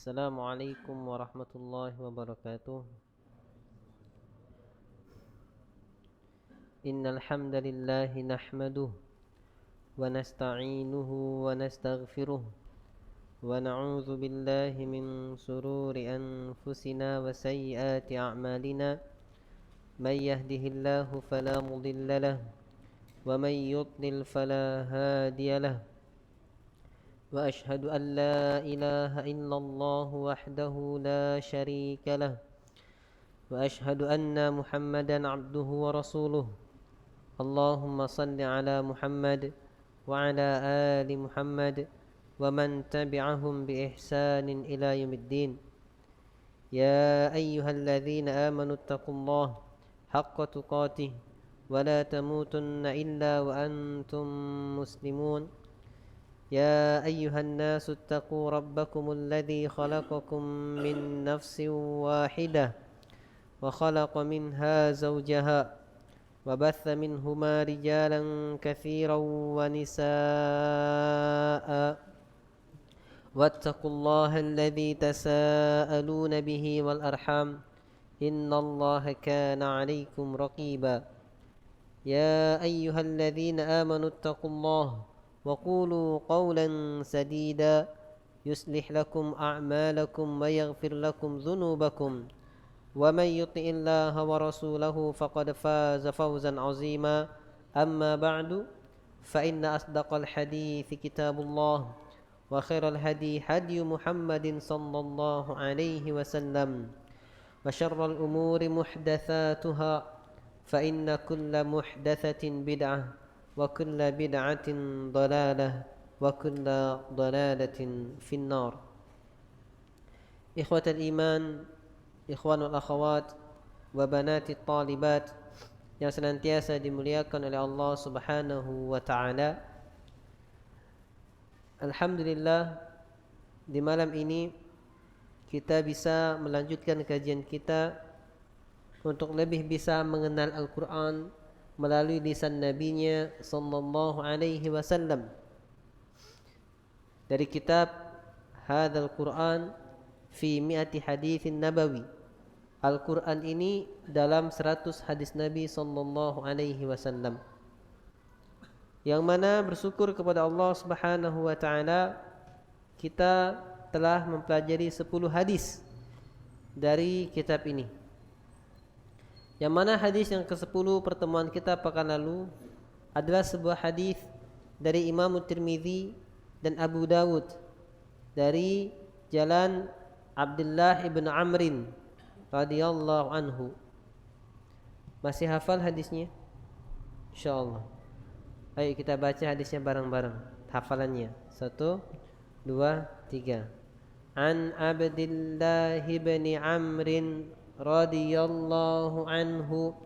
Assalamualaikum warahmatullahi wabarakatuh. Innal hamdalillah nahmaduhu wa nasta'inuhu wa nastaghfiruh wa na'udzu billahi min shururi anfusina wa sayyiati a'malina. May yahdihillahu fala mudilla lahu wa may yudlil fala hadiya lahu. Wa ashhadu an la ilaha illallah wahdahu la sharika lahu wa ashhadu anna Muhammadan abduhu wa rasuluh. Allahumma salli ala Muhammad wa ala ali Muhammad wa man tabi'ahum bi ihsanin ila yaumiddin. Ya ayyuhalladzina amanu taqullaha haqqa tuqatih wa la tamutunna illa wa antum muslimun. Ya ayyuhan nasu taqu rabbakumul ladzi khalaqakum min nafsin wahidah wa khalaqa minha zawjaha وبث منهما رجالا كثيرا ونساء واتقوا الله الذي تساءلون به والأرحام إن الله كان عليكم رقيبا يا أيها الذين آمنوا اتقوا الله وقولوا قولا سديدا يصلح لكم أعمالكم ويغفر لكم ذنوبكم ومن يطع الله ورسوله فقد فاز فوزا عظيما. أما بعد فإن أصدق الحديث كتاب الله وخير الهدي هدي محمد صلى الله عليه وسلم وشر الأمور محدثاتها فإن كل محدثة بدعة وكل بدعة ضلالة وكل ضلالة في النار. إخوة الإيمان, ikhwan wal akhawat wa banati talibat yang senantiasa dimuliakan oleh Allah Subhanahu wa taala. Alhamdulillah, di malam ini kita bisa melanjutkan kajian kita untuk lebih bisa mengenal Al-Quran melalui lisan nabinya sallallahu alaihi wasallam dari kitab Hadzal Quran fi mi'ati haditsin nabawi. Al-Quran ini dalam 100 hadis Nabi sallallahu alaihi wasallam, yang mana bersyukur kepada Allah Subhanahu wa taala kita telah mempelajari 10 hadis dari kitab ini. Yang mana hadis yang ke-10 pertemuan kita pekan lalu adalah sebuah hadis dari Imam Tirmizi dan Abu Dawud dari jalan Abdullah ibn Amrin radhiyallahu anhu. Masih hafal hadisnya? InsyaAllah. Ayo kita baca hadisnya bareng-bareng, hafalannya. 1, 2, 3. An Abdullah ibn Amrin radhiyallahu anhu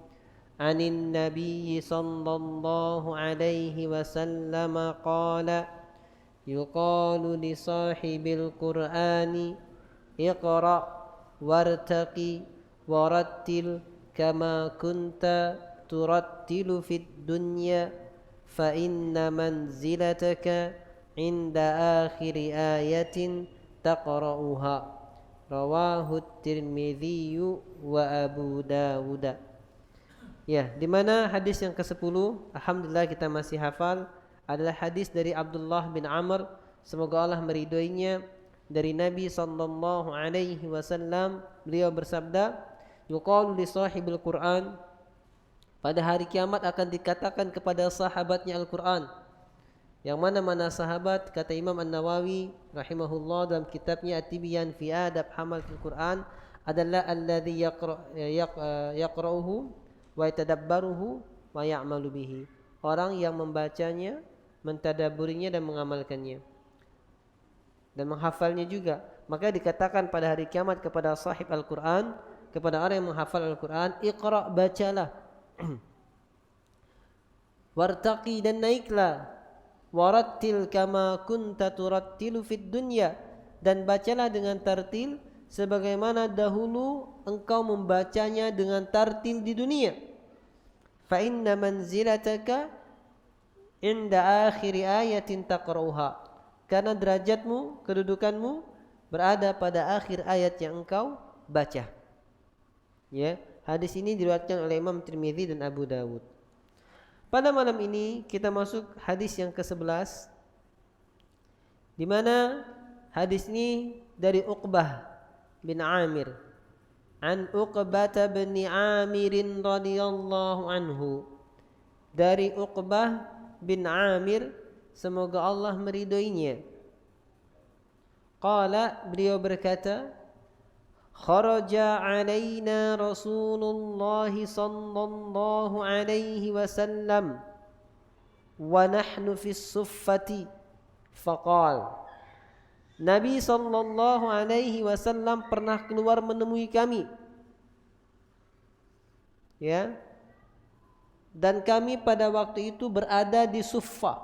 anin Nabi sallallahu alaihi wasallam qala yuqalu li sahibil Qur'ani iqra' wartaqi warattil kama kunta turattilu fid dunya fa inna manzilataka inda akhiri ayatin taqra'uha. Rawahu Tirmidzi wa Abu Dawud. Ya, di mana hadis yang ke-10 alhamdulillah kita masih hafal adalah hadis dari Abdullah bin Amr, semoga Allah meridhoinya, dari Nabi sallallahu alaihi wasallam. Beliau bersabda, yuqalu li sahibil Quran, pada hari kiamat akan dikatakan kepada sahabatnya Al-Quran. Yang mana sahabat? Kata Imam An-Nawawi rahimahullah dalam kitabnya At-Tibyan fi Adab Hamalatul Quran adalah alladzi yaqra'uhu wa yatadabbaruhu wa ya'malu bihi. Orang yang membacanya, mentadabburinya dan mengamalkannya dan menghafalnya juga. Maka dikatakan pada hari kiamat kepada sahib Al-Quran, kepada orang yang menghafal Al-Quran, iqra', bacalah. Wartaqi, dan naiklah. Warattil kama kunta turattilu fid dunya, dan bacalah dengan tartil sebagaimana dahulu engkau membacanya dengan tartil di dunia. Fa inna manzilataka inda akhiri ayatin taqra'uha, karena derajatmu, kedudukanmu berada pada akhir ayat yang engkau baca. Ya, hadis ini diriwayatkan oleh Imam Tirmidzi dan Abu Dawud. Pada malam ini kita masuk hadis yang ke-11, di mana hadis ini dari Uqbah bin Amir. An Uqbah bin Amir radhiyallahu anhu. Dari Uqbah bin Amir, semoga Allah meridhoinya. Qala, beliau berkata, kharaja alaina Rasulullah sallallahu alaihi wasallam wa nahnu fi suffati faqal. Nabi sallallahu alaihi wasallam pernah keluar menemui kami. Ya. Dan kami pada waktu itu berada di Suffah.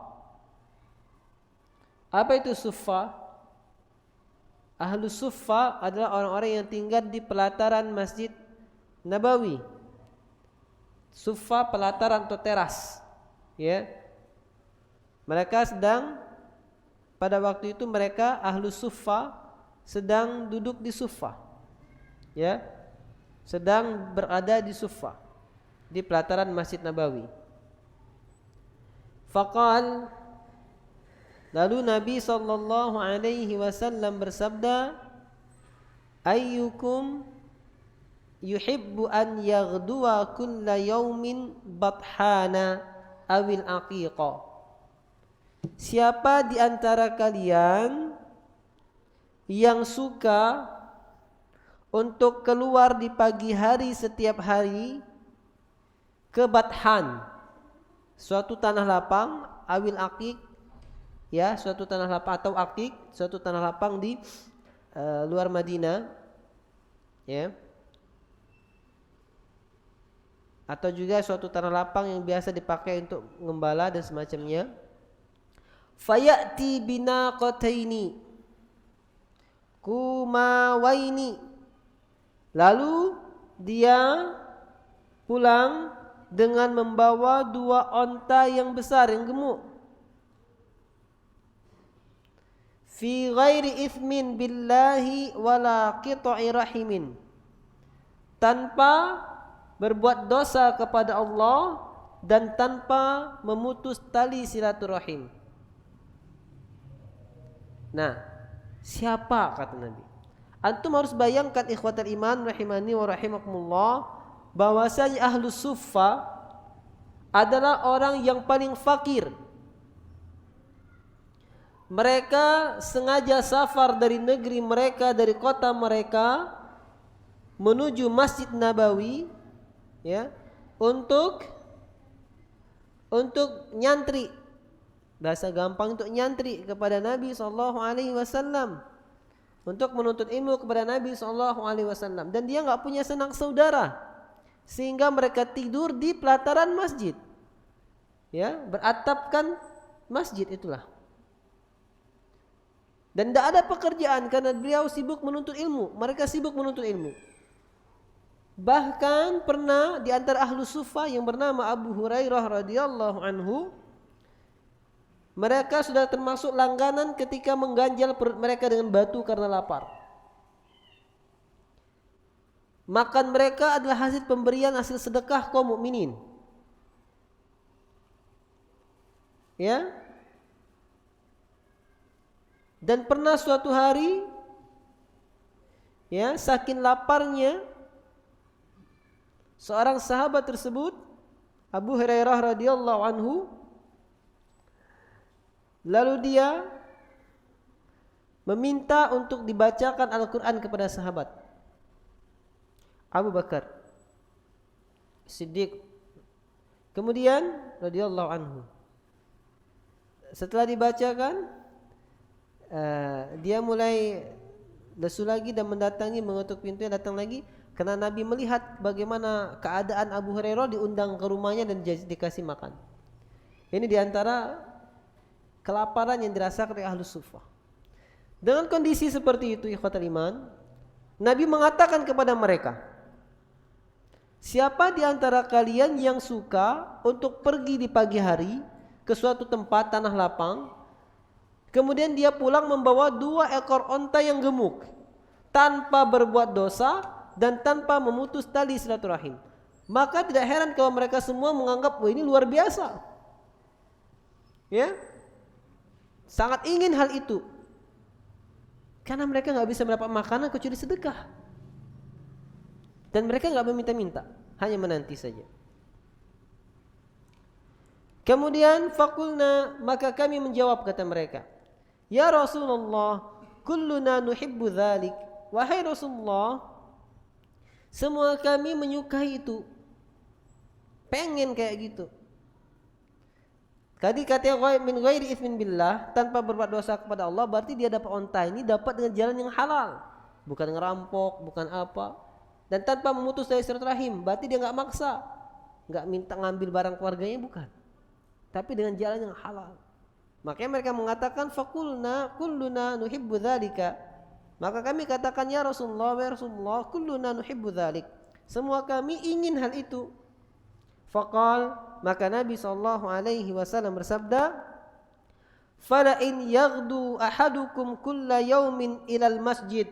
Apa itu Suffah? Ahlu Suffah adalah orang-orang yang tinggal di pelataran Masjid Nabawi. Suffah pelataran atau teras. Ya. Mereka sedang pada waktu itu mereka Ahlu Suffah sedang duduk di Suffah. Ya. Sedang berada di Suffah di pelataran Masjid Nabawi. Faqal, lalu Nabi sallallahu alaihi wasallam bersabda, ayyukum yuhibbu an yaghduwa kulla yaumin bathana awil aqiqa. Siapa di antara kalian yang suka untuk keluar di pagi hari setiap hari ke Bathan, suatu tanah lapang, awil aqiq, ya, suatu tanah lapang atau aqiq, suatu tanah lapang di luar Madinah, ya, atau juga suatu tanah lapang yang biasa dipakai untuk mengembala dan semacamnya. Fayati binaqataini kumawaini, lalu dia pulang dengan membawa 2 onta yang besar yang gemuk. Fi ghairi ithmin billahi wala qita'i rahimin, tanpa berbuat dosa kepada Allah dan tanpa memutus tali silaturahim. Nah, siapa kata Nabi? Antum harus bayangkan ikhwatal iman rahimani wa rahimakumullah, bahwasanya Ahlus Suffah adalah orang yang paling fakir. Mereka sengaja safar dari negeri mereka, dari kota mereka menuju Masjid Nabawi, ya, untuk nyantri, bahasa gampang, untuk nyantri kepada Nabi SAW, untuk menuntut ilmu kepada Nabi SAW. Dan dia nggak punya sanak saudara, sehingga mereka tidur di pelataran masjid, ya, beratapkan masjid itulah. Dan tidak ada pekerjaan karena beliau sibuk menuntut ilmu, mereka sibuk menuntut ilmu. Bahkan pernah di antara ahlu Suffah yang bernama Abu Hurairah radhiyallahu anhu, mereka sudah termasuk langganan ketika mengganjal perut mereka dengan batu karena lapar. Makan mereka adalah hasil pemberian, hasil sedekah kaum mukminin. Ya. Dan pernah suatu hari, ya, saking laparnya seorang sahabat tersebut, Abu Hurairah radhiyallahu anhu, lalu dia meminta untuk dibacakan Al-Quran kepada sahabat Abu Bakar Siddiq. Kemudian radhiyallahu anhu, setelah dibacakan, dia mulai lesu lagi dan mendatangi, mengetuk pintunya, datang lagi, karena Nabi melihat bagaimana keadaan Abu Hurairah, diundang ke rumahnya dan dikasih makan. Ini diantara kelaparan yang dirasakan oleh Ahlus Suffah. Dengan kondisi seperti itu, ikhwatal iman, Nabi mengatakan kepada mereka, siapa di antara kalian yang suka untuk pergi di pagi hari ke suatu tempat tanah lapang, Kemudian dia pulang membawa 2 ekor onta yang gemuk, tanpa berbuat dosa dan tanpa memutus tali silaturahim. Maka tidak heran kalau mereka semua menganggap, wah ini luar biasa. Ya, sangat ingin hal itu. Karena mereka nggak bisa mendapat makanan kecuali sedekah. Dan mereka nggak meminta-minta, hanya menanti saja. Kemudian fakulna, maka kami menjawab, kata mereka, ya Rasulullah, kulluna nuhibbu dzalik. Wahai Rasulullah, semua kami menyukai itu, pengen kayak gitu. Tadi katanya min ghairi itsmin billah, tanpa berbuat dosa kepada Allah, berarti dia dapat onta ini dapat dengan jalan yang halal, bukan ngerampok, bukan apa, dan tanpa memutus dari silaturahim, berarti dia nggak maksa, nggak minta ngambil barang keluarganya, bukan, tapi dengan jalan yang halal. Makanya mereka mengatakan fakulna kulluna nuhibbu dzalika. Maka kami katakan, ya Rasulullah, ya Rasulullah, kulluna nuhibbu dzalik. Semua kami ingin hal itu. Faqal, maka Nabi SAW bersabda, fala in yaghdu ahadukum kulla yaumin ilal masjid.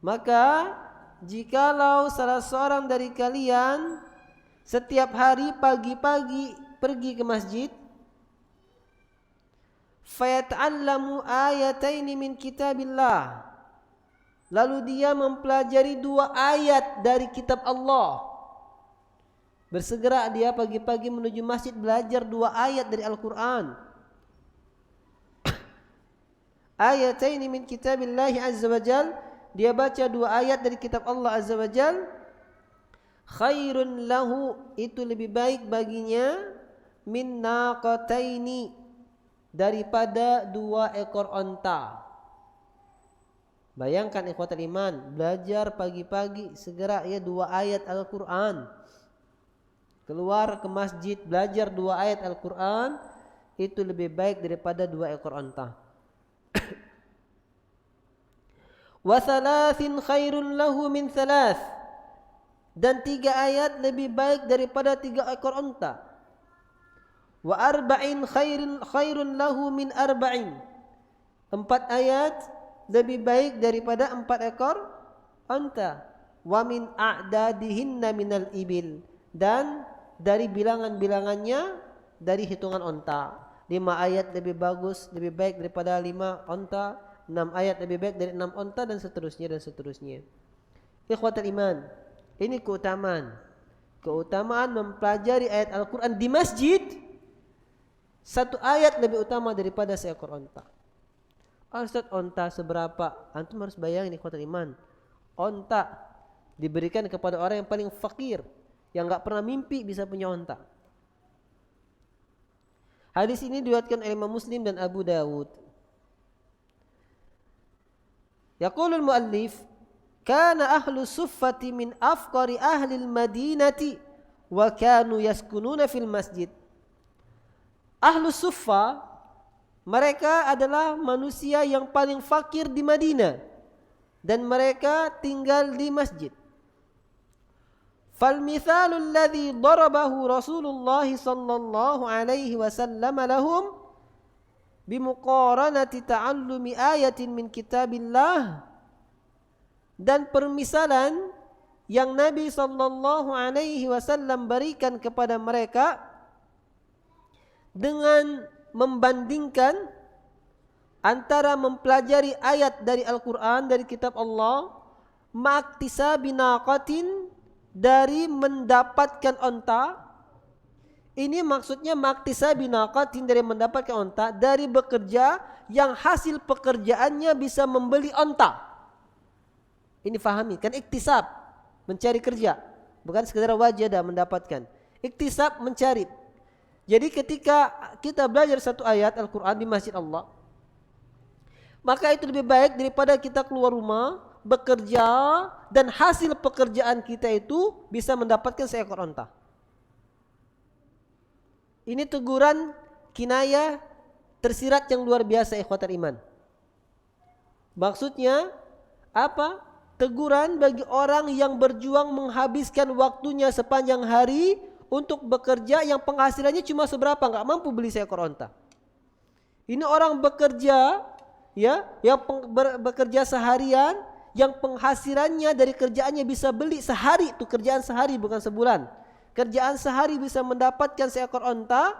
Maka jikalau salah seorang dari kalian setiap hari pagi-pagi pergi ke masjid, fayata'allamu ayataini min kitabillah, lalu dia mempelajari 2 ayat dari kitab Allah. Bersegera dia pagi-pagi menuju masjid belajar 2 ayat dari Al-Quran. Ayataini min kitabillahi azza wa jal, dia baca 2 ayat dari kitab Allah azza wa jal. Khairun lahu, itu lebih baik baginya, min naqataini, daripada 2 ekor onta. Bayangkan ikhwatul iman, belajar pagi-pagi segera ya 2 ayat Al-Quran, keluar ke masjid belajar 2 ayat Al-Quran, itu lebih baik daripada 2 ekor onta. Wa thalathin khairun lahu min thalath, dan 3 ayat lebih baik daripada 3 ekor onta. Wa arba'in khairun lahu min arba'in, 4 ayat lebih baik daripada 4 ekor onta. Wa min a'dadihinna minal ibil, dan dari bilangan-bilangannya dari hitungan onta. 5 ayat lebih bagus, lebih baik daripada 5 onta. 6 ayat lebih baik dari 6 onta, dan seterusnya dan seterusnya. Ikhwatul iman, ini keutamaan mempelajari ayat Al-Quran di masjid. 1 ayat lebih utama daripada seekor onta. Ustaz, onta seberapa? Antum harus bayangin ikhwatul iman, onta diberikan kepada orang yang paling fakir, yang gak pernah mimpi bisa punya onta. Hadis ini diriwayatkan oleh Imam Muslim dan Abu Dawud. Yaqulul muallif, kana ahlu suffati min afqari ahli al-madinati wa kanu yaskununa fil masjid. Ahlu suffa, mereka adalah manusia yang paling fakir di Madinah, dan mereka tinggal di masjid. Fal mithalul ladzi darabahu Rasulullah sallallahu alaihi wasallam lahum bimuqaranati ta'allumi ayatin min kitabillah, dan permisalan yang Nabi sallallahu alaihi wasallam berikan kepada mereka dengan membandingkan antara mempelajari ayat dari Al-Quran, dari kitab Allah, ma'aktisabi naqatin, dari mendapatkan onta. Ini maksudnya ma'aktisabi naqatin, dari mendapatkan onta, dari bekerja yang hasil pekerjaannya bisa membeli onta. Ini fahami, kan iktisab, mencari kerja, bukan sekedar wajadah mendapatkan. Iktisab, mencari. Jadi ketika kita belajar 1 ayat Al-Quran di masjid Allah, maka itu lebih baik daripada kita keluar rumah, bekerja, dan hasil pekerjaan kita itu bisa mendapatkan seekor onta. Ini teguran kinayah tersirat yang luar biasa ikhwatul iman. Maksudnya apa? Teguran bagi orang yang berjuang menghabiskan waktunya sepanjang hari untuk bekerja yang penghasilannya cuma seberapa, nggak mampu beli seekor onta. Ini orang bekerja, ya, yang bekerja seharian, yang penghasilannya dari kerjaannya bisa beli sehari, itu kerjaan sehari bukan sebulan. Kerjaan sehari bisa mendapatkan seekor onta,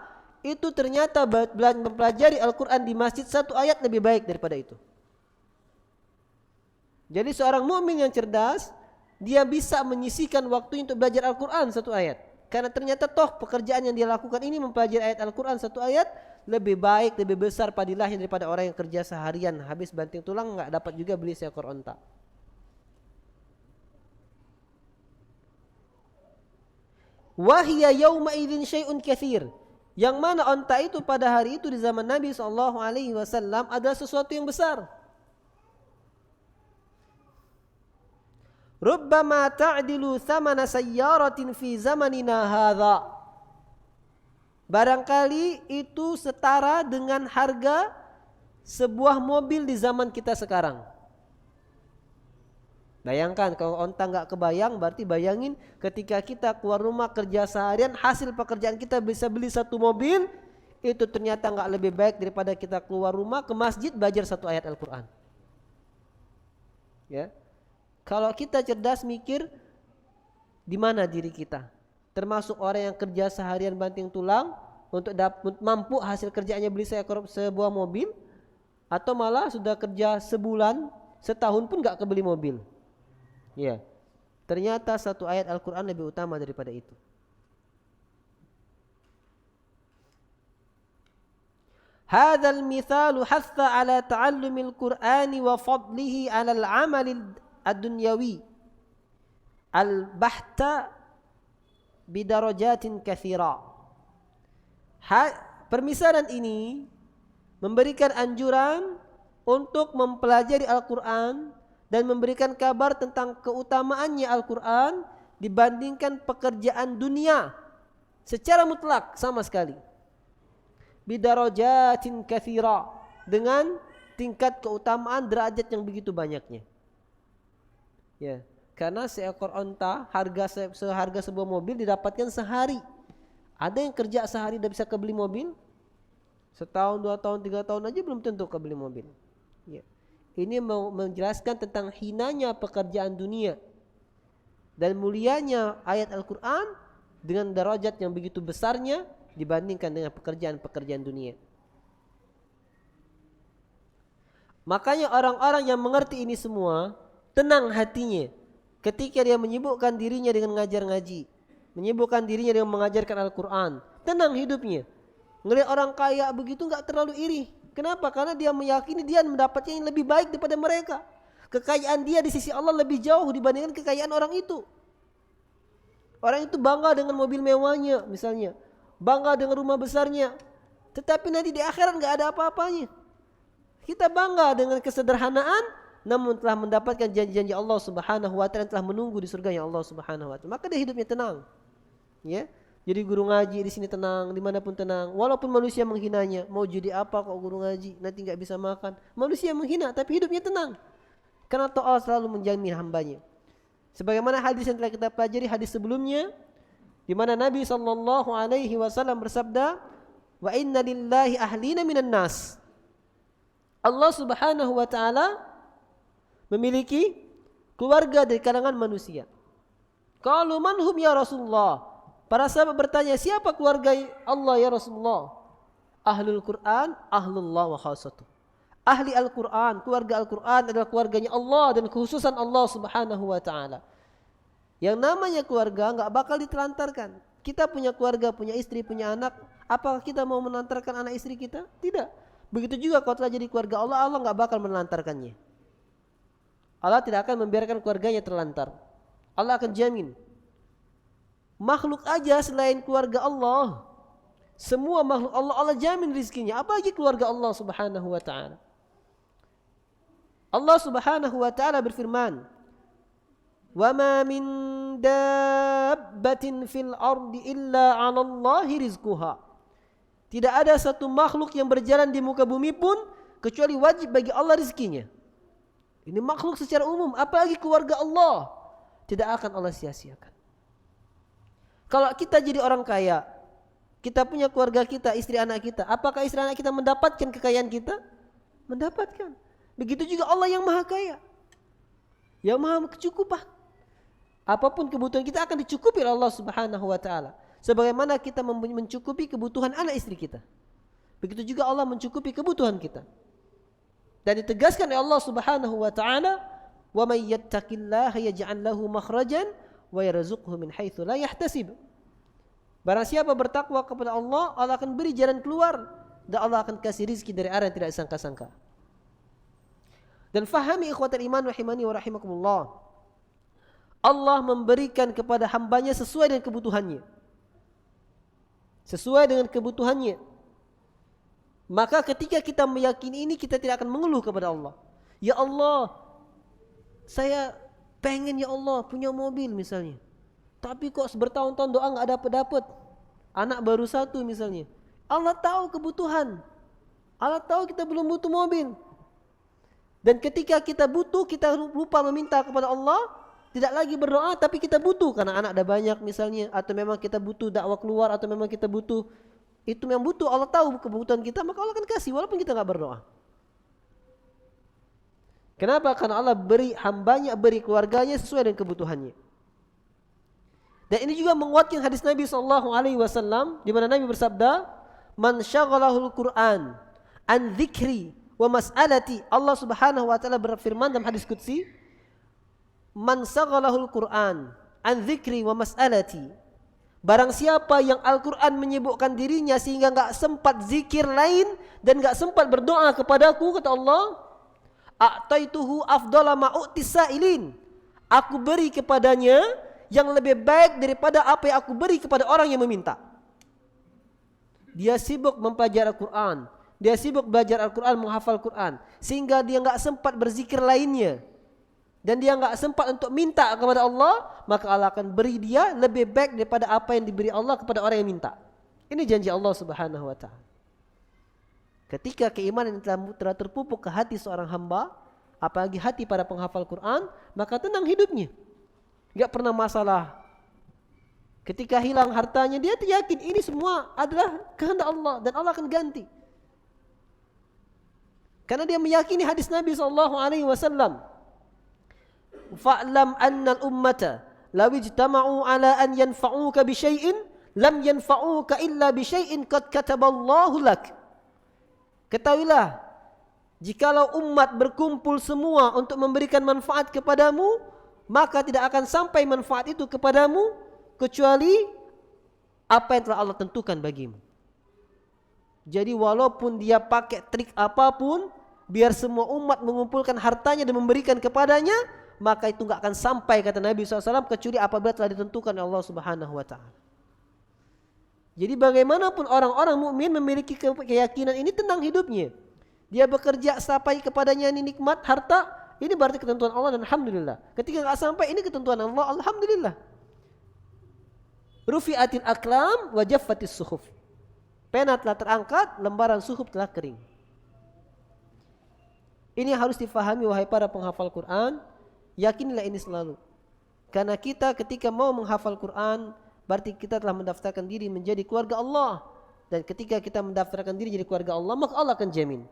itu ternyata mempelajari Al-Quran di masjid satu ayat lebih baik daripada itu. Jadi seorang mukmin yang cerdas, dia bisa menyisihkan waktu untuk belajar Al-Quran satu ayat. Karena ternyata toh pekerjaan yang dia lakukan ini mempelajari ayat Al-Quran satu ayat lebih baik, lebih besar padilahnya daripada orang yang kerja seharian habis banting tulang nggak dapat juga beli seekor onta. Wahya yauma idzin syai'un katsir. Yang mana onta itu pada hari itu di zaman Nabi SAW adalah sesuatu yang besar. Rubbama ta'dilu thamana sayyaratin fi zamanina hadha. Barangkali itu setara dengan harga sebuah mobil di zaman kita sekarang. Bayangkan kalau onta nggak kebayang, berarti bayangin ketika kita keluar rumah kerja seharian, hasil pekerjaan kita bisa beli satu mobil, itu ternyata nggak lebih baik daripada kita keluar rumah ke masjid belajar satu ayat Al-Quran. Ya, kalau kita cerdas mikir di mana diri kita, termasuk orang yang kerja seharian banting tulang untuk mampu hasil kerjaannya beli sebuah mobil, atau malah sudah kerja sebulan, setahun pun nggak kebeli mobil. Ya, ternyata satu ayat Al-Quran lebih utama daripada itu. Hadzal mithalu hatha ala ta'allumil Qur'ani wa fadlihi ala al-amal ad-dunyawi al-bahta bidarajatin katsira. Permisalan ini memberikan anjuran untuk mempelajari Al-Quran dan memberikan kabar tentang keutamaannya Al-Quran dibandingkan pekerjaan dunia secara mutlak sama sekali. Bidarajatin katsira, dengan tingkat keutamaan derajat yang begitu banyaknya. Ya, karena seekor onta seharga sebuah mobil didapatkan sehari. Ada yang kerja sehari udah bisa kebeli mobil? Setahun, 2 tahun, 3 tahun aja belum tentu kebeli mobil. Ya. Ini mau menjelaskan tentang hinanya pekerjaan dunia dan mulianya ayat Al-Quran dengan derajat yang begitu besarnya dibandingkan dengan pekerjaan-pekerjaan dunia. Makanya orang-orang yang mengerti ini semua tenang hatinya ketika dia menyibukkan dirinya dengan ngajar ngaji, menyibukkan dirinya dengan mengajarkan Al-Quran. Tenang hidupnya. Ngelihat orang kaya begitu gak terlalu iri. Kenapa? Karena dia meyakini dia mendapatnya yang lebih baik daripada mereka. Kekayaan dia di sisi Allah lebih jauh dibandingkan kekayaan orang itu. Orang itu bangga dengan mobil mewahnya misalnya, bangga dengan rumah besarnya, tetapi nanti di akhirat gak ada apa-apanya. Kita bangga dengan kesederhanaan, namun telah mendapatkan janji-janji Allah Subhanahu wa ta'ala, telah menunggu di surganya Allah Subhanahu wa ta'ala. Maka dia hidupnya tenang. Ya. Jadi guru ngaji di sini tenang, dimanapun tenang. Walaupun manusia menghinanya, mau jadi apa kok guru ngaji, nanti nggak bisa makan. Manusia menghina, tapi hidupnya tenang. Karena Allah selalu menjamin hambanya. Sebagaimana hadis yang telah kita pelajari hadis sebelumnya, di mana Nabi SAW bersabda, wa inna lillahi ahlina minan nas. Allah Subhanahu wa ta'ala memiliki keluarga dari kalangan manusia. Qalu man hum ya Rasulullah? Para sahabat bertanya, siapa keluarga Allah ya Rasulullah? Ahlul Quran, ahlullah wa khasatuh. Ahli Al-Quran, keluarga Al-Quran adalah keluarganya Allah dan kekhususan Allah Subhanahu wa ta'ala. Yang namanya keluarga gak bakal ditelantarkan. Kita punya keluarga, punya istri, punya anak. Apakah kita mau menelantarkan anak istri kita? Tidak. Begitu juga kalau telah jadi keluarga Allah, Allah gak bakal menelantarkannya. Allah tidak akan membiarkan keluarganya terlantar. Allah akan jamin. Makhluk aja selain keluarga Allah, semua makhluk Allah, Allah jamin rizkinya. Apalagi keluarga Allah Subhanahu wa ta'ala. Allah Subhanahu wa ta'ala berfirman, wa ma min dabbatin fil ardi illa 'ala Allahi rizquha. Tidak ada satu makhluk yang berjalan di muka bumi pun kecuali wajib bagi Allah rizkinya. Ini makhluk secara umum, apalagi keluarga Allah, tidak akan Allah sia-siakan. Kalau kita jadi orang kaya, kita punya keluarga kita, istri anak kita. Apakah istri anak kita mendapatkan kekayaan kita? Mendapatkan. Begitu juga Allah yang maha kaya, yang maha kecukupan. Apapun kebutuhan kita akan dicukupi oleh Allah Subhanahu wa taala. Sebagaimana kita mencukupi kebutuhan anak istri kita, begitu juga Allah mencukupi kebutuhan kita. Dan ditegaskan oleh Allah Subhanahu wa taala, "Wa may yattaqillaha yaj'al lahu makhrajan wa yarzuqhu min haitsu la yahtasib." Barang siapa bertakwa kepada Allah, Allah akan beri jalan keluar dan Allah akan kasih rizki dari arah yang tidak disangka-sangka. Dan fahami ikhwatal iman rahimani wa rahimakumullah, Allah memberikan kepada hambanya sesuai dengan kebutuhannya. Sesuai dengan kebutuhannya. Maka ketika kita meyakini ini, kita tidak akan mengeluh kepada Allah. Ya Allah, saya pengen ya Allah punya mobil misalnya, tapi kok bertahun-tahun doa gak dapat-dapat. Anak baru 1 misalnya. Allah tahu kebutuhan. Allah tahu kita belum butuh mobil. Dan ketika kita butuh, kita lupa meminta kepada Allah. Tidak lagi berdoa, tapi kita butuh karena anak ada banyak misalnya, atau memang kita butuh dakwah keluar, atau memang kita butuh, itu yang butuh. Allah tahu kebutuhan kita, maka Allah akan kasih walaupun kita gak berdoa. Kenapa? Karena Allah beri hambanya, beri keluarganya sesuai dengan kebutuhannya. Dan ini juga menguatkan hadis Nabi SAW, di mana Nabi bersabda, "Man syaghalahul Qur'an an dzikri wa mas'alati." Allah Subhanahu wa taala berfirman dalam hadis qudsi, "Man syaghalahul Qur'an an dzikri wa mas'alati." Barang siapa yang Al-Qur'an menyibukkan dirinya sehingga enggak sempat zikir lain dan enggak sempat berdoa kepadaku, kata Allah, "A'taituhu afdhala ma u'tis sa'ilin." Aku beri kepadanya yang lebih baik daripada apa yang aku beri kepada orang yang meminta. Dia sibuk mempelajari Al-Quran, dia sibuk belajar Al-Quran, menghafal Quran, sehingga dia enggak sempat berzikir lainnya, dan dia enggak sempat untuk minta kepada Allah, maka Allah akan beri dia lebih baik daripada apa yang diberi Allah kepada orang yang minta. Ini janji Allah Subhanahu wa taala. Ketika keimanan telah terpupuk ke hati seorang hamba, apalagi hati para penghafal Quran, maka tenang hidupnya. Enggak pernah masalah. Ketika hilang hartanya, dia yakin ini semua adalah kehendak Allah dan Allah akan ganti. Karena dia meyakini hadis Nabi SAW, "Fa'lam anna al-ummata law ijtama'u ala an yanfa'uka bi syai'in lam yanfa'uka illa bi syai'in qad kataballahu lak." Ketahuilah, jikalau umat berkumpul semua untuk memberikan manfaat kepadamu, maka tidak akan sampai manfaat itu kepadamu kecuali apa yang telah Allah tentukan bagimu. Jadi walaupun dia pakai trik apapun, biar semua umat mengumpulkan hartanya dan memberikan kepadanya, maka itu enggak akan sampai, kata Nabi SAW, kecuali apabila telah ditentukan oleh Allah Subhanahu wa taala. Jadi bagaimanapun orang-orang mukmin memiliki keyakinan ini, tenang hidupnya. Dia bekerja sampai kepadanya ini nikmat harta, ini berarti ketentuan Allah dan alhamdulillah. Ketika enggak sampai, ini ketentuan Allah, alhamdulillah. Rufi'atil aqlam wa jaffatis suhuf. Pena telah terangkat, lembaran suhuf telah kering. Ini harus difahami wahai para penghafal Quran. Yakinilah ini selalu. Karena kita ketika mau menghafal Quran, berarti kita telah mendaftarkan diri menjadi keluarga Allah. Dan ketika kita mendaftarkan diri jadi keluarga Allah, maka Allah akan jamin.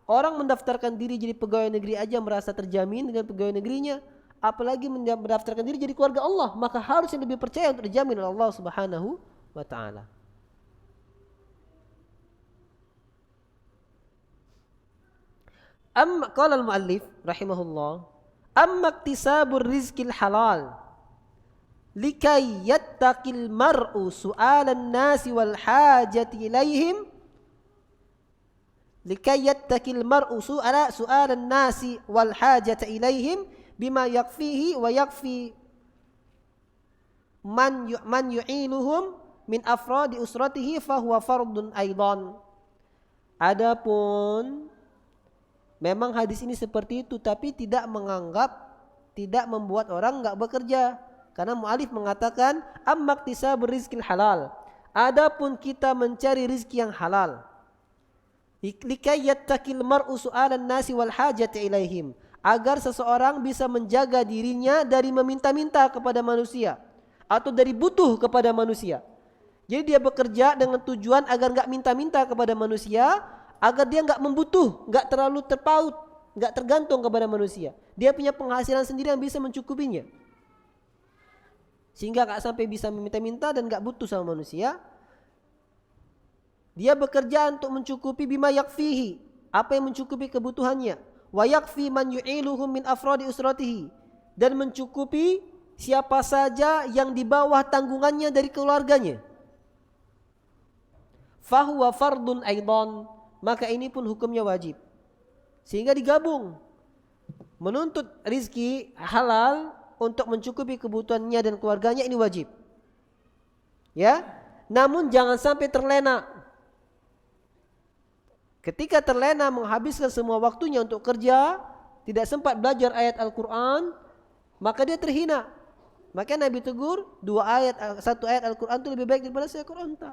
Orang mendaftarkan diri jadi pegawai negeri aja merasa terjamin dengan pegawai negerinya, apalagi mendaftarkan diri jadi keluarga Allah, maka harus yang lebih percaya untuk dijamin oleh Allah Subhanahu wa taala. Qala al-muallif rahimahullah, amma iktisabur rizqil halal likay yattaqil mar'u su'alan nasi wal hajati ilaihim, likay yattaqil mar'u su'alan nasi wal hajata ilaihim bima yakfihi wa yakfi man yu'iluhum min afradi usratihi fahuwa fardun aidan. Adapun memang hadis ini seperti itu, tapi tidak membuat orang enggak bekerja. Karena mu'alif mengatakan amma iktisabur rizqil halal, adapun kita mencari rizki yang halal, likay yattaqil mar'u su'alan nasi wal hajati ilaihim, agar seseorang bisa menjaga dirinya dari meminta-minta kepada manusia atau dari butuh kepada manusia. Jadi dia bekerja dengan tujuan agar enggak minta-minta kepada manusia, agar dia enggak enggak terlalu terpaut, enggak tergantung kepada manusia. Dia punya penghasilan sendiri yang bisa mencukupinya. Sehingga enggak sampai bisa meminta-minta dan enggak butuh sama manusia. Dia bekerja untuk mencukupi bima yakfihi, apa yang mencukupi kebutuhannya. Wa yakfi man yu'iluhum min afradi usratihi, dan mencukupi siapa saja yang di bawah tanggungannya dari keluarganya. Fahuwa fardun aidan, maka ini pun hukumnya wajib. Sehingga digabung. Menuntut rizki halal untuk mencukupi kebutuhannya dan keluarganya ini wajib. Ya, namun jangan sampai terlena. Ketika terlena menghabiskan semua waktunya untuk kerja, tidak sempat belajar ayat Al-Quran, maka dia terhina. Maka Nabi tegur, satu ayat Al-Quran itu lebih baik daripada seekor unta.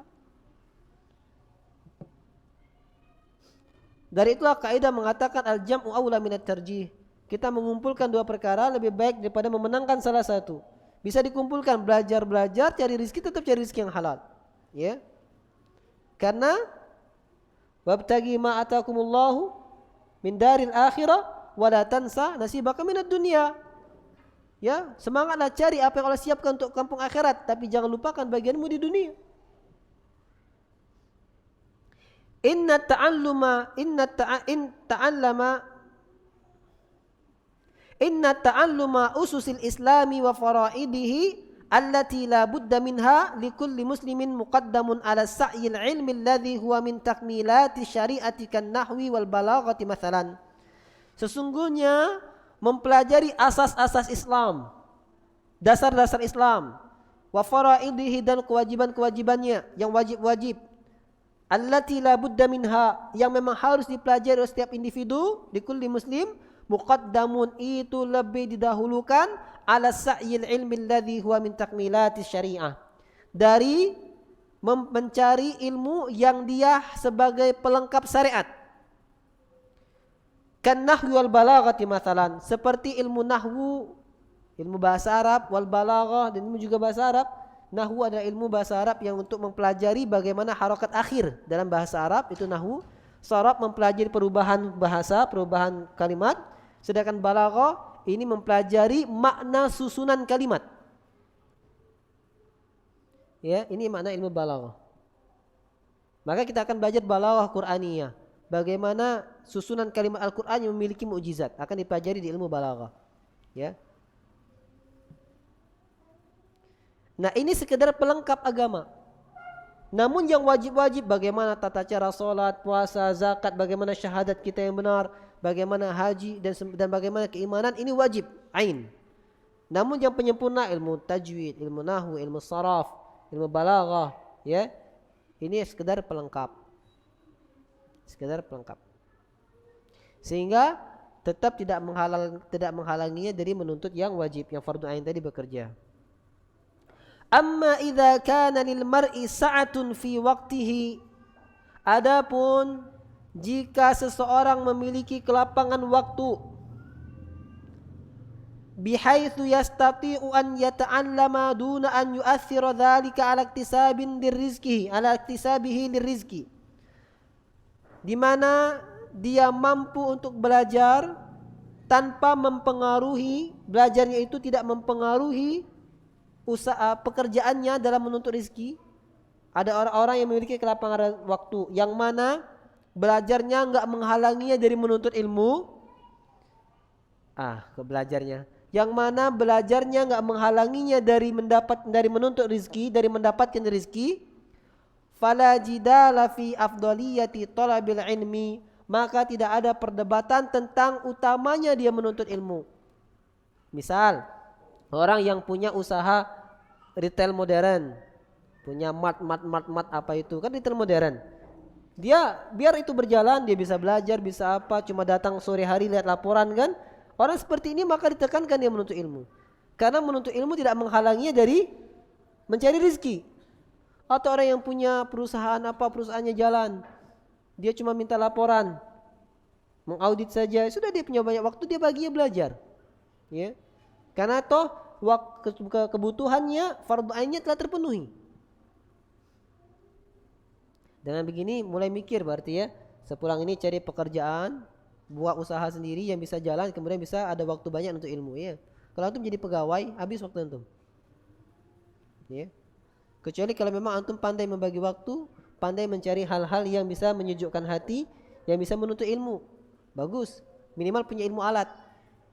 Dari itulah kaidah mengatakan al-jam'u aula minat tarjih. Kita mengumpulkan dua perkara lebih baik daripada memenangkan salah satu. Bisa dikumpulkan belajar, cari rezeki, tetap cari rezeki yang halal. Ya. Karena wabtagi ma atakumullahu min daril akhirah wa la tansa nasibaka minad dunya. Ya, semangatlah cari apa yang Allah siapkan untuk kampung akhirat, tapi jangan lupakan bagianmu di dunia. Inna ta'alluma ususil islami wa faraidihi allati la budda minha likulli muslimin muqaddamun ala sa'yil ilmi alladhi huwa min takmilati syari'ati kan nahwi wal balaghati mathalan. Sesungguhnya mempelajari asas-asas Islam, dasar-dasar Islam, wa faraidihi, dan kewajiban-kewajibannya yang wajib-wajib, allati la budda minha, yang memang harus dipelajari oleh setiap individu, di kulli muslim, muqaddamun, itu lebih didahulukan, ala sa'yil ilmi alladhi huwa min takmilati syariah, dari mencari ilmu yang dia sebagai pelengkap syariat. Kan nahwi wal balaghati mathalan, seperti ilmu nahwu, ilmu bahasa Arab, wal balaghah, dan ilmu juga bahasa Arab. Nahwu adalah ilmu bahasa Arab yang untuk mempelajari bagaimana harokat akhir dalam bahasa Arab, itu nahwu. Sarab mempelajari perubahan bahasa, perubahan kalimat. Sedangkan balaghah ini mempelajari makna susunan kalimat. Ya, ini makna ilmu balaghah. Maka kita akan belajar balaghah Qur'aniyah. Bagaimana susunan kalimat Al-Qur'an yang memiliki mukjizat akan dipelajari di ilmu balaghah. Ya. Nah, ini sekedar pelengkap agama. Namun yang wajib-wajib, bagaimana tata cara salat, puasa, zakat, bagaimana syahadat kita yang benar, bagaimana haji, dan bagaimana keimanan, ini wajib, ain. Namun yang penyempurna ilmu tajwid, ilmu nahwu, ilmu saraf, ilmu balaghah, ya. Ini sekedar pelengkap. Sekedar pelengkap. Sehingga tetap tidak menghalanginya dari menuntut yang wajib, yang fardu ain tadi bekerja. Amma idza kana lil mar'i sa'atun fi waqtihi, adapun jika seseorang memiliki kelapangan waktu, bihaitsu yastati'u an yata'allama duna an yu'aththira dzalika ala iktisabihi lirizqi, di mana dia mampu untuk belajar tanpa mempengaruhi, belajarnya itu tidak mempengaruhi usaha pekerjaannya dalam menuntut rezeki. Ada orang-orang yang memiliki kelapangan waktu, yang mana belajarnya enggak menghalanginya dari menuntut ilmu. Belajarnya, yang mana belajarnya enggak menghalanginya dari menuntut rezeki, dari mendapatkan rezeki. Fala jidala fi afdaliyati talabil ilmi, maka tidak ada perdebatan tentang utamanya dia menuntut ilmu. Misal, orang yang punya usaha retail modern, punya mat apa itu, kan retail modern. Dia biar itu berjalan, dia bisa belajar, bisa apa, cuma datang sore hari lihat laporan kan. Orang seperti ini maka ditekankan dia menuntut ilmu. Karena menuntut ilmu tidak menghalanginya dari mencari rezeki. Atau orang yang punya perusahaan apa, perusahaannya jalan, dia cuma minta laporan, mengaudit saja, sudah dia punya banyak waktu, dia baginya belajar. Ya. Karena toh kebutuhannya fardu ainnya telah terpenuhi. Dengan begini mulai mikir berarti ya. Sepulang ini cari pekerjaan, buat usaha sendiri yang bisa jalan, kemudian bisa ada waktu banyak untuk ilmu ya. Kalau antum jadi pegawai, habis waktu antum. Ya. Kecuali kalau memang antum pandai membagi waktu, pandai mencari hal-hal yang bisa menyejukkan hati, yang bisa menuntut ilmu. Bagus. Minimal punya ilmu alat.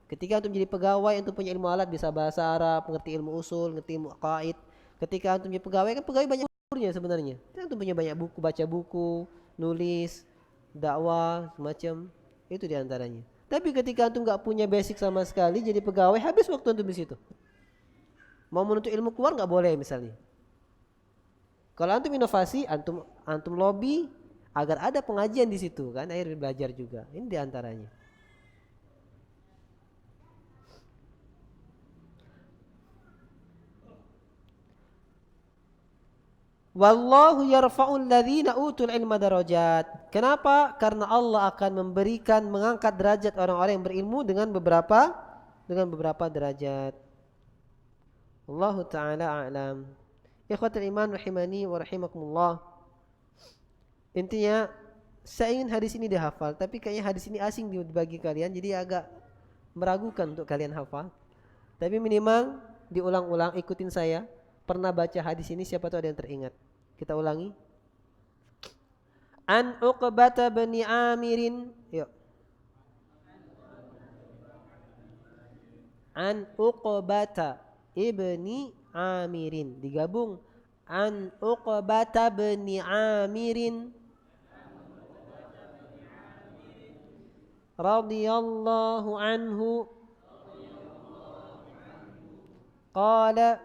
Ketika antum jadi pegawai, antum punya ilmu alat, bisa bahasa Arab, ngerti ilmu usul, ngerti ilmu qaid. Ketika antum jadi pegawai, kan pegawai banyak umurnya sebenarnya. Antum punya banyak buku, baca buku, nulis, dakwah, semacam itu diantaranya. Tapi ketika antum nggak punya basic sama sekali, jadi pegawai, habis waktu antum di situ. Mau menuntut ilmu keluar nggak boleh misalnya. Kalau antum inovasi, antum lobby agar ada pengajian di situ kan, akhirnya belajar juga. Ini diantaranya. Wallahu yarfa'ul ladzina utul ilma darajat. Kenapa? Karena Allah akan memberikan mengangkat derajat orang-orang yang berilmu dengan beberapa derajat. Allah taala a'lam. Ikhwatul iman rahimani wa rahimakumullah. Intinya saya ingin hadis ini dihafal, tapi kayaknya hadis ini asing bagi kalian, jadi agak meragukan untuk kalian hafal. Tapi minimal diulang-ulang, ikutin saya. Pernah baca hadis ini, siapa tahu ada yang teringat. Kita ulangi. An Uqbata bin Amirin. Yuk. An Uqbata ibni Amirin. Digabung. An Uqbata bin Amirin radhiyallahu anhu qala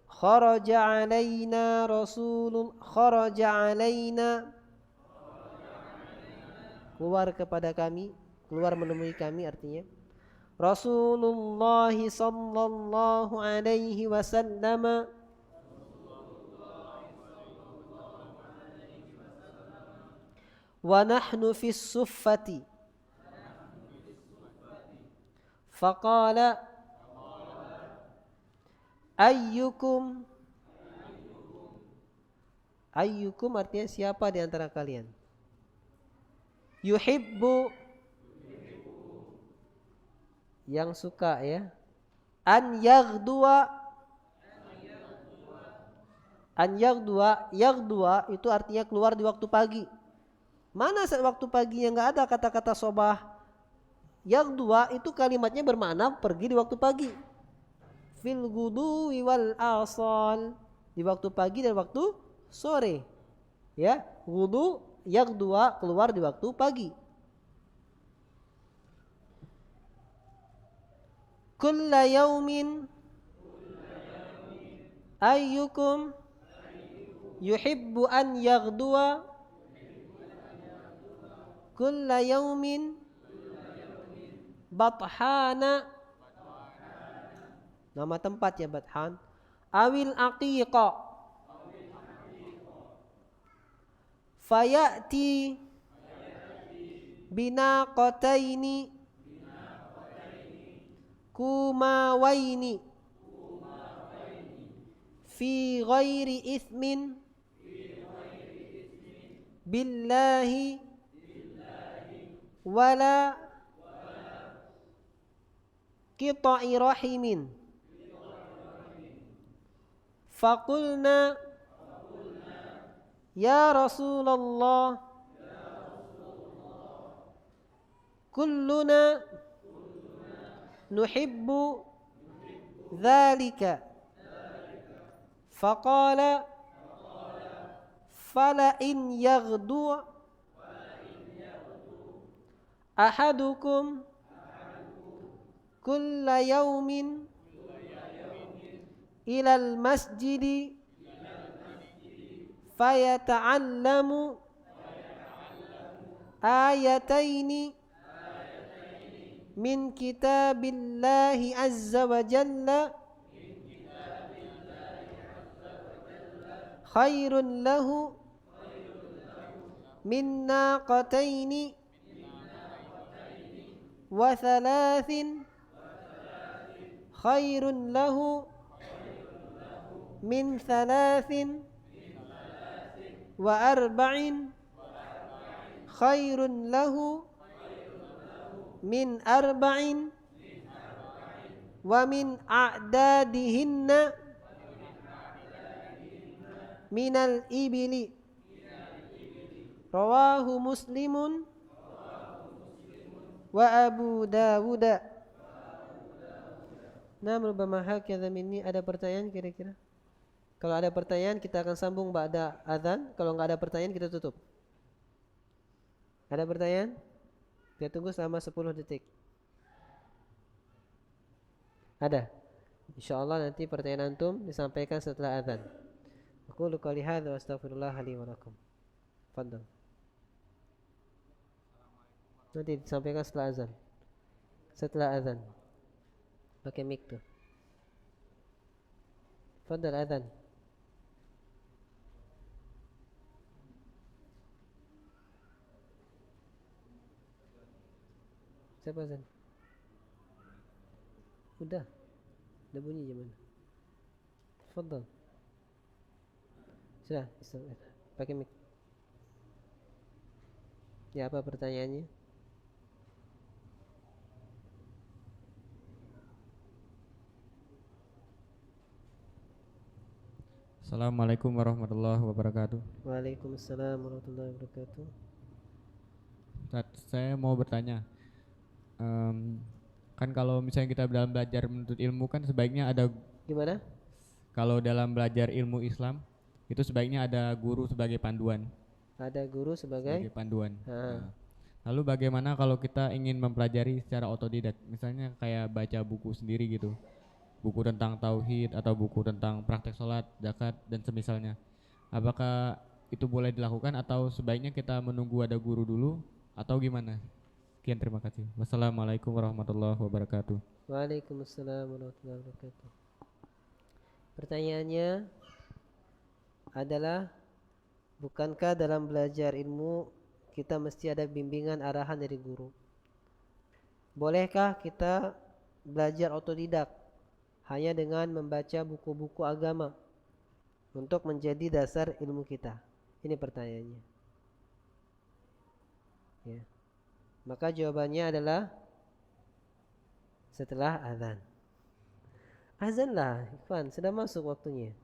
kharaja alaina keluar kepada kami, keluar menemui kami artinya Rasulullah sallallahu alaihi wasallam wa nahnu fis suffati faqala ayyukum artinya siapa di antara kalian yuhibbu yang suka ya an yaghdua itu artinya keluar di waktu pagi. Mana saat waktu pagi yang enggak ada kata-kata sobah. Yaghdua itu kalimatnya bermakna pergi di waktu pagi. Fil gudu wal asal, di waktu pagi dan waktu sore. Ya, wudu yaghdua keluar di waktu pagi. Kulla yaumin ayyukum yuhibbu an yaghdua kulla yaumin bathana, nama tempat ya Bathan, awil aqiqa fayati binaqataini kumawaini fi ghairi ithmin billahi wala qita'i rahimin faqulna ya Rasulullah kulluna nuhibbu dhalika faqala fala in yaghdu ahadukum kulla yaumin ilal masjidi fayata'allamu ayataini min kitabillahi azza wa jalla khairun lahu min naqataini wa thalathin khairun lahu min thalathin wa arba'in khairun lahu min arba'in wa min a'dadihinna minal ibili. Rawahu Muslimun wa Abu Dawud. Nah, rubama hakadha minni. Ada pertanyaan kira-kira? Kalau ada pertanyaan kita akan sambung ba'da adzan. Kalau enggak ada pertanyaan kita tutup. Ada pertanyaan? Kita tunggu selama 10 detik. Ada? Insyaallah nanti pertanyaan antum disampaikan setelah adzan. Aku qouli hadza wa astaghfirullah li wa lakum. Fadhal. Nanti disampaikan setelah azan. Setelah azan. Pakai mic tuh. Fadhal azan. Siapa azan? Udah bunyi jam mana? Fadhal. Sudah, pakai mic. Ya, apa pertanyaannya? Assalamualaikum warahmatullahi wabarakatuh. Waalaikumsalam warahmatullahi wabarakatuh. Ustaz, saya mau bertanya, kan kalau misalnya kita dalam belajar menuntut ilmu kan sebaiknya ada, Gimana? kalau dalam belajar ilmu Islam itu sebaiknya ada guru sebagai panduan. Ada guru sebagai Panduan. Ha. Nah, lalu bagaimana kalau kita ingin mempelajari secara otodidak, misalnya kayak baca buku sendiri gitu, buku tentang tauhid atau buku tentang praktek sholat, zakat dan semisalnya. Apakah itu boleh dilakukan atau sebaiknya kita menunggu ada guru dulu atau gimana? Sekian, terima kasih. Wassalamualaikum warahmatullahi wabarakatuh. Waalaikumsalam warahmatullahi wabarakatuh. Pertanyaannya adalah, bukankah dalam belajar ilmu kita mesti ada bimbingan arahan dari guru? Bolehkah kita belajar otodidak hanya dengan membaca buku-buku agama untuk menjadi dasar ilmu kita? Ini pertanyaannya. Ya. Maka jawabannya adalah setelah azan. Azan lah, ikhwan, sudah masuk waktunya.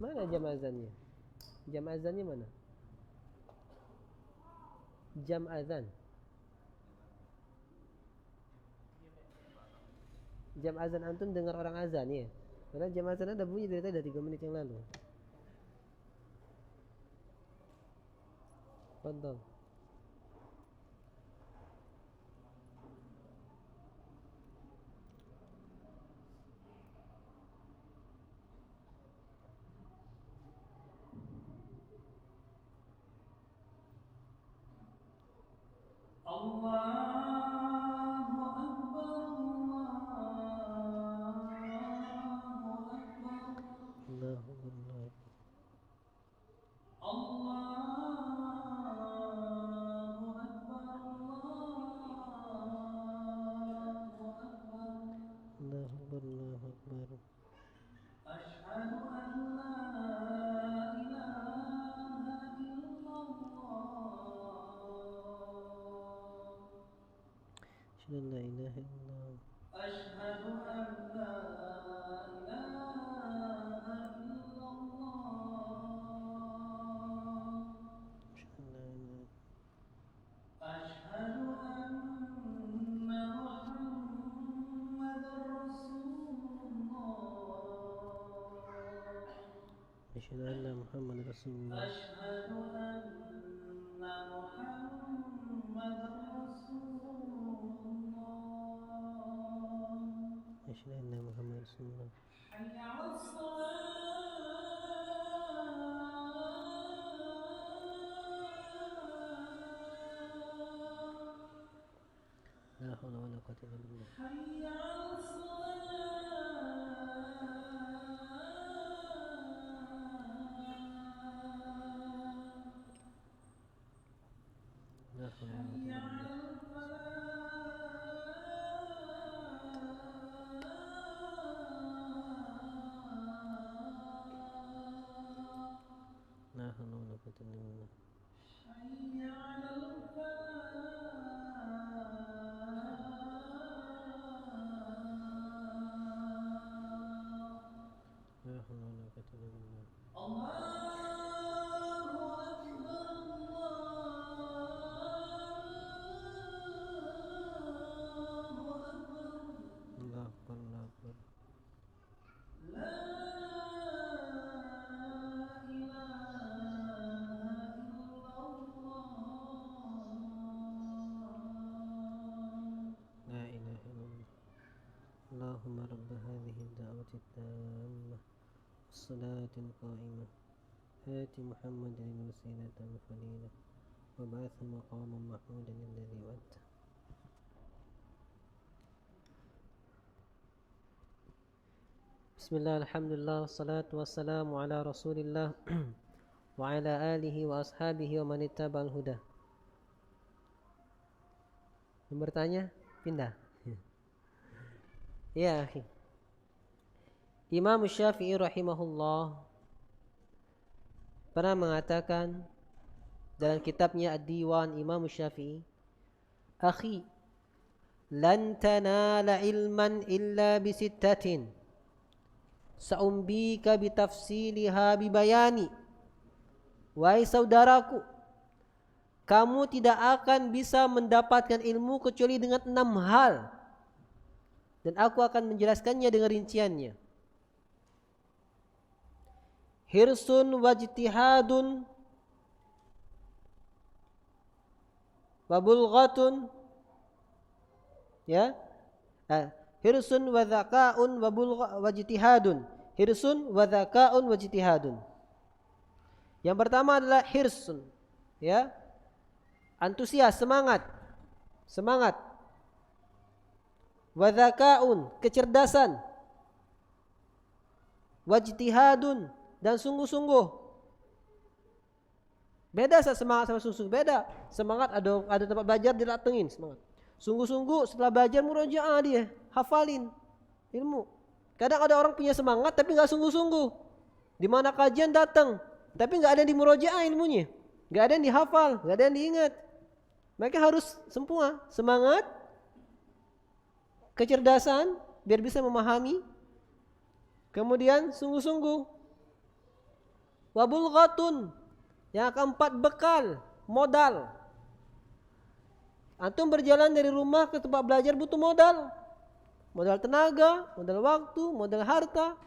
Mana jam azannya? Jam azannya mana? Jam azan. Jam azan antum dengar orang azan ya? Karena jam azan ada bunyi dari tadi, 3 menit yang lalu. Fadhal. Allahu Akbar, Allahu Akbar, Allahu Akbar. Allahu Akbar, Allahu Akbar. Allahu Akbar. Allahu Akbar. Asyhadu an la ilaha illallah. Asyhadu an la ilaha illallah. Asyhadu an la ilaha illallah. Asyhadu an la ilaha أشهد أن محمد رسول الله. أشهد أن محمد رسول الله. أشهد أن محمد رسول الله. حي على الصلاة. لا حول ولا قوة إلا بالله. حي على الصلاة. اللهم رب هذه الدعوة التامة والصلاة القائمة آت محمد الوسيلة والفضيلة وابعثه مقاما محمودا الذي وعدته. بسم الله الحمد لله والصلاة والسلام على رسول الله وعلى آله وأصحابه ومن اتبع الهدى. Yang bertanya pindah. Ya, akhi. Imam Syafi'i rahimahullah pernah mengatakan dalam kitabnya Ad-Diwan, Imam Syafi'i, "Akhi, lan tanala ilman illa bisittatin. Sa'umbika bitafsiliha bibayani." Wahai saudaraku, kamu tidak akan bisa mendapatkan ilmu kecuali dengan 6 hal. Dan aku akan menjelaskannya dengan rinciannya. Hirsun wajtihadun wabulghatun, ya. Hirsun wa dzaka'un wajtihadun. Hirsun wa dzaka'un wajtihadun. Yang pertama adalah hirsun, ya. Antusias, semangat. Semangat. Wa dzaka'un, kecerdasan. Wajtihadun, dan sungguh-sungguh. Beda semangat sama sungguh-sungguh, beda. Semangat ada tempat belajar didatengin, semangat. Sungguh-sungguh setelah belajar murojaah dia, hafalin ilmu. Kadang ada orang punya semangat tapi enggak sungguh-sungguh. Di mana kajian datang, tapi enggak ada yang dimurojaah ilmunya. Enggak ada yang dihafal, enggak ada yang diingat. Mereka harus semua semangat, kecerdasan biar bisa memahami, kemudian sungguh-sungguh. Wabulghatun, yang keempat bekal, modal. Antum berjalan dari rumah ke tempat belajar butuh modal. Modal tenaga, modal waktu, modal harta.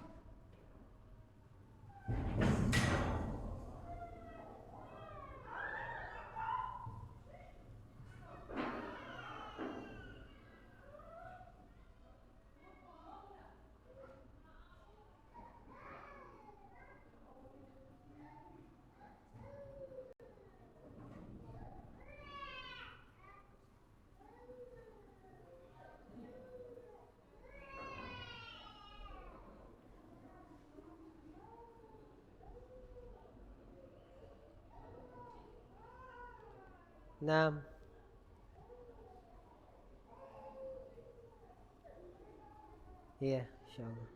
Nah, iya, insyaallah.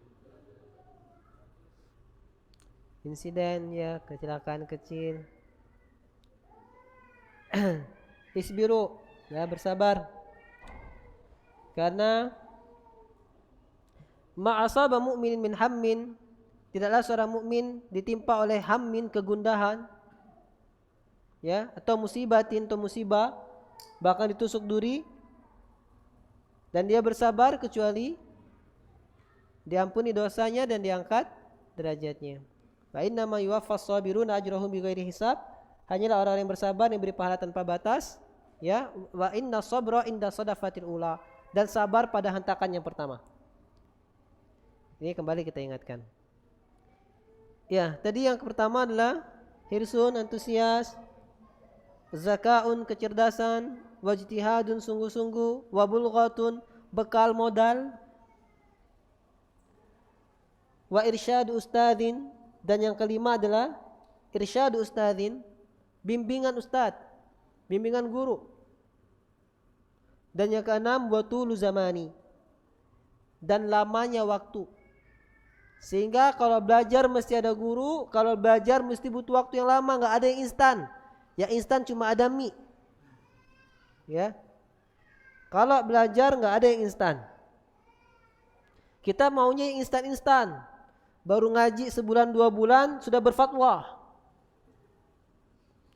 Insiden, ya, kecelakaan kecil. Isbiru, ya, bersabar. Karena ma'asaba mu'minin min hammin, tidaklah seorang mukmin ditimpa oleh hammin, kegundahan, ya, atau musibatin, atau musibah, bahkan ditusuk duri, dan dia bersabar kecuali diampuni dosanya dan diangkat derajatnya. Wa innama yuwaffas sabiruna ajrahum bighairi hisab, hanyalah orang-orang yang bersabar yang beri pahala tanpa batas, ya. Wa inna sabra inda sadafatil ula, dan sabar pada hentakan yang pertama. Ini kembali kita ingatkan. Ya, tadi yang pertama adalah hirsun, antusias, zakaun, kecerdasan, wajtihadun, sungguh-sungguh, wabulghatun, bekal modal, wa irsyadu ustadzin, dan yang kelima adalah irsyadu ustadzin, bimbingan ustadz, bimbingan guru. Dan yang keenam watulu zamani, dan lamanya waktu. Sehingga kalau belajar mesti ada guru, kalau belajar mesti butuh waktu yang lama, enggak ada yang instan. Yang instan cuma ada mie. Ya. Kalau belajar enggak ada yang instan. Kita maunya yang instan-instan. Baru ngaji sebulan 2 bulan sudah berfatwa.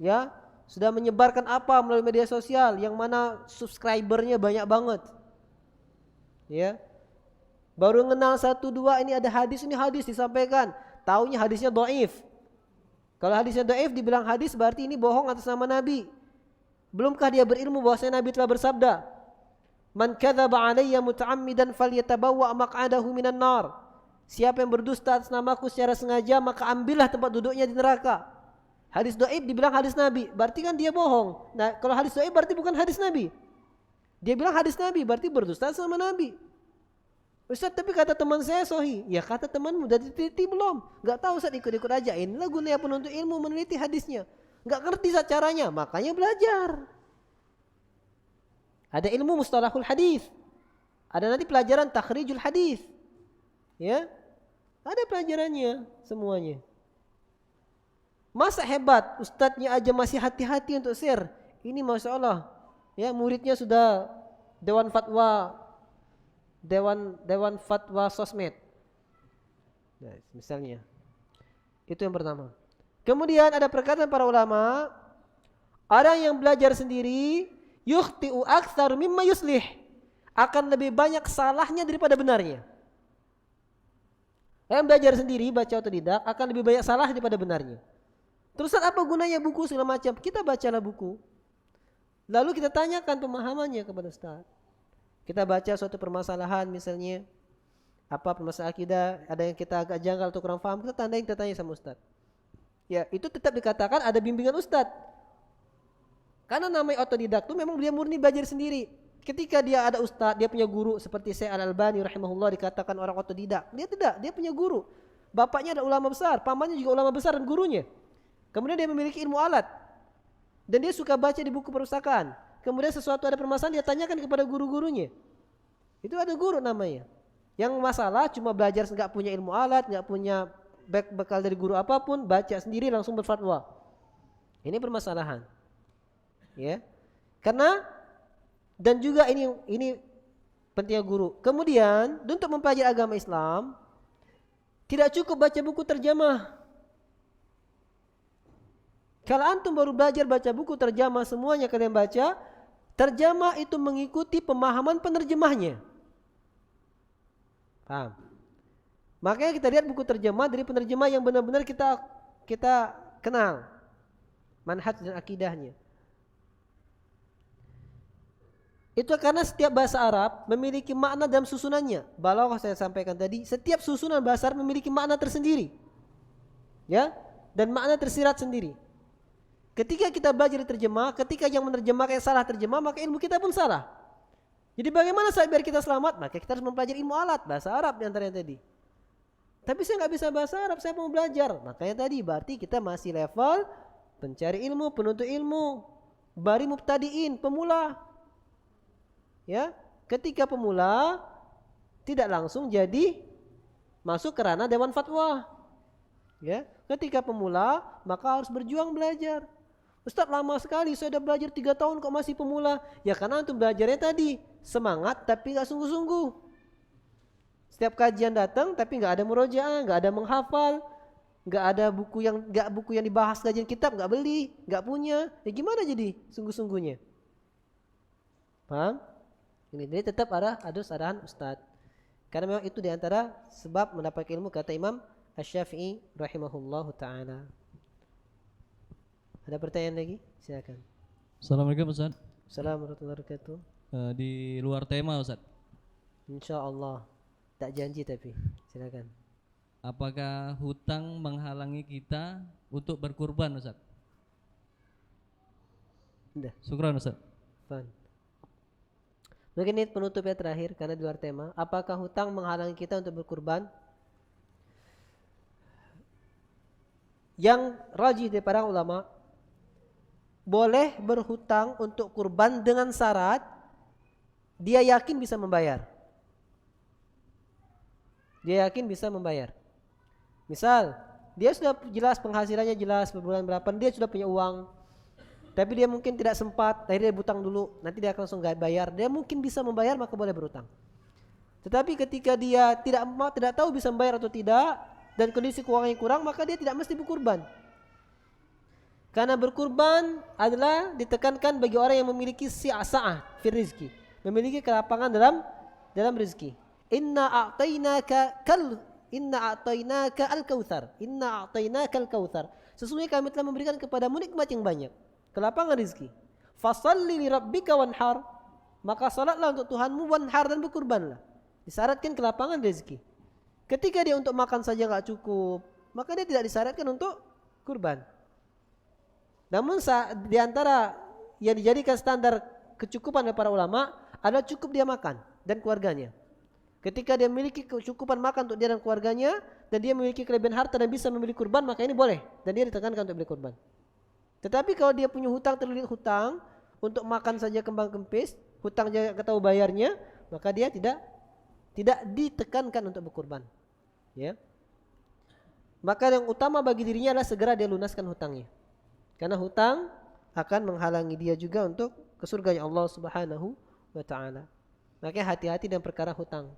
Ya, sudah menyebarkan apa melalui media sosial yang mana subscribernya banyak banget. Ya. Baru kenal 1 2 ini ada hadis, ini hadis disampaikan. Taunya hadisnya dhaif. Kalau hadisnya dhaif dibilang hadis berarti ini bohong atas nama Nabi. Belumkah dia berilmu bahwasanya Nabi telah bersabda? Man kadzaba alayya muta'ammidan falyatabawwa maq'adahu minan nar. Siapa yang berdusta atas namaku secara sengaja, maka ambillah tempat duduknya di neraka. Hadis dhaif dibilang hadis Nabi, berarti kan dia bohong. Nah, kalau hadis dhaif berarti bukan hadis Nabi. Dia bilang hadis Nabi, berarti berdusta sama Nabi. Ustaz, tapi kata teman saya sahih. Ya kata temanmu, udah diteliti belum? Gak tahu, Ustaz, ikut-ikut aja. Inilah gunanya penuntut ilmu, meneliti hadisnya. Gak ngerti Ustaz caranya, makanya belajar. Ada ilmu mustalahul hadis. Ada nanti pelajaran takhrijul hadis. Ya, ada pelajarannya semuanya. Masa hebat, ustadznya aja masih hati-hati untuk share. Ini Masya Allah, ya, muridnya sudah Dewan Fatwa Sosmed. Nah, misalnya. Itu yang pertama. Kemudian ada perkataan para ulama, orang yang belajar sendiri yukhti'u aktsar mimma yuslih, akan lebih banyak salahnya daripada benarnya. Yang belajar sendiri, baca otodidak, akan lebih banyak salah daripada benarnya. Terus apa gunanya buku segala macam? Kita bacalah buku. Lalu kita tanyakan pemahamannya kepada Ustaz. Kita baca suatu permasalahan misalnya, apa permasalahan akidah, ada yang kita agak janggal atau kurang paham, kita tanya sama Ustaz. Ya, itu tetap dikatakan ada bimbingan Ustaz. Karena namanya otodidak itu memang dia murni belajar sendiri. Ketika dia ada Ustaz, dia punya guru, seperti Syekh Al-Albani rahimahullah dikatakan orang otodidak. Dia tidak, dia punya guru. Bapaknya ada ulama besar, pamannya juga ulama besar dan gurunya. Kemudian dia memiliki ilmu alat. Dan dia suka baca di buku perpustakaan. Kemudian sesuatu ada permasalahan dia tanyakan kepada guru-gurunya. Itu ada guru namanya. Yang masalah cuma belajar enggak punya ilmu alat, enggak punya bekal dari guru apapun, baca sendiri langsung berfatwa. Ini permasalahan. Ya. Karena dan juga ini pentingnya guru. Kemudian untuk mempelajari agama Islam tidak cukup baca buku terjemah. Kalau antum baru belajar baca buku terjemah, semuanya kalian baca, terjemah itu mengikuti pemahaman penerjemahnya. Paham? Makanya kita lihat buku terjemah dari penerjemah yang benar-benar kita kenal manhaj dan akidahnya. Itu karena setiap bahasa Arab memiliki makna dalam susunannya. Balaghah saya sampaikan tadi, setiap susunan bahasa Arab memiliki makna tersendiri. Ya, dan makna tersirat sendiri. Ketika kita belajar terjemah, ketika yang menerjemahkan salah terjemah, maka ilmu kita pun salah. Jadi bagaimana biar kita selamat? Maka kita harus mempelajari ilmu alat, bahasa Arab di antaranya tadi. Tapi saya nggak bisa bahasa Arab, saya mau belajar. Makanya tadi berarti kita masih level pencari ilmu, penuntut ilmu, bari mubtadiin, pemula. Ya, ketika pemula tidak langsung jadi masuk ke ranah Dewan Fatwa. Ya, ketika pemula maka harus berjuang belajar. Ustaz, lama sekali saya sudah belajar 3 tahun kok masih pemula. Ya karena antum belajarnya tadi semangat tapi nggak sungguh-sungguh. Setiap kajian datang tapi nggak ada murojaah, nggak ada menghafal, nggak ada buku yang dibahas kajian kitab nggak beli, nggak punya. Ya gimana jadi sungguh-sungguhnya? Paham? Ini jadi tetap harus arahan Ustaz. Karena memang itu diantara sebab mendapat ilmu kata Imam Asy-Syafi'i rahimahullahu ta'ala. Ada pertanyaan lagi? Silakan. Assalamualaikum Ustaz. Assalamualaikum warahmatullahi wabarakatuh. Di luar tema Ustaz. Insyaallah. Tak janji tapi. Silakan. Apakah hutang menghalangi kita untuk berkurban Ustaz? Sudah. Syukran Ustaz. Fun. Mungkin ini penutupnya terakhir karena di luar tema. Apakah hutang menghalangi kita untuk berkurban? Yang rajih dari para ulama, boleh berhutang untuk kurban dengan syarat dia yakin bisa membayar. Dia yakin bisa membayar. Misal, dia sudah jelas penghasilannya jelas per bulan berapa, dia sudah punya uang. Tapi dia mungkin tidak sempat, akhirnya dia berhutang dulu, nanti dia akan langsung bayar. Dia mungkin bisa membayar maka boleh berhutang. Tetapi ketika dia tidak tahu bisa membayar atau tidak dan kondisi keuangannya kurang, maka dia tidak mesti berkurban. Karena berkurban adalah ditekankan bagi orang yang memiliki si'asa'ah fi rizki, memiliki kelapangan dalam rezeki. Inna a'tainaka al-kautsar. Sesungguhnya kami telah memberikan kepadamu nikmat yang banyak, kelapangan rezeki. Fasalli li rabbika wanhar. maka salatlah untuk Tuhanmu, wanhar, dan berkurbanlah. Disyaratkan kelapangan rezeki. Ketika dia untuk makan saja nggak cukup, maka dia tidak disyaratkan untuk kurban. Namun di antara yang dijadikan standar kecukupan oleh para ulama adalah cukup dia makan dan keluarganya. Ketika dia memiliki kecukupan makan untuk dia dan keluarganya, dan dia memiliki kelebihan harta dan bisa membeli kurban, maka ini boleh dan dia ditekankan untuk beli kurban. Tetapi kalau dia punya hutang, terlilit hutang, untuk makan saja kembang kempis, hutang jangan tahu bayarnya, maka dia tidak ditekankan untuk berkurban. Ya. Maka yang utama bagi dirinya adalah segera dia lunaskan hutangnya. Karena hutang akan menghalangi dia juga untuk ke surganya Allah Subhanahu wa taala. Maka hati-hati dengan perkara hutang.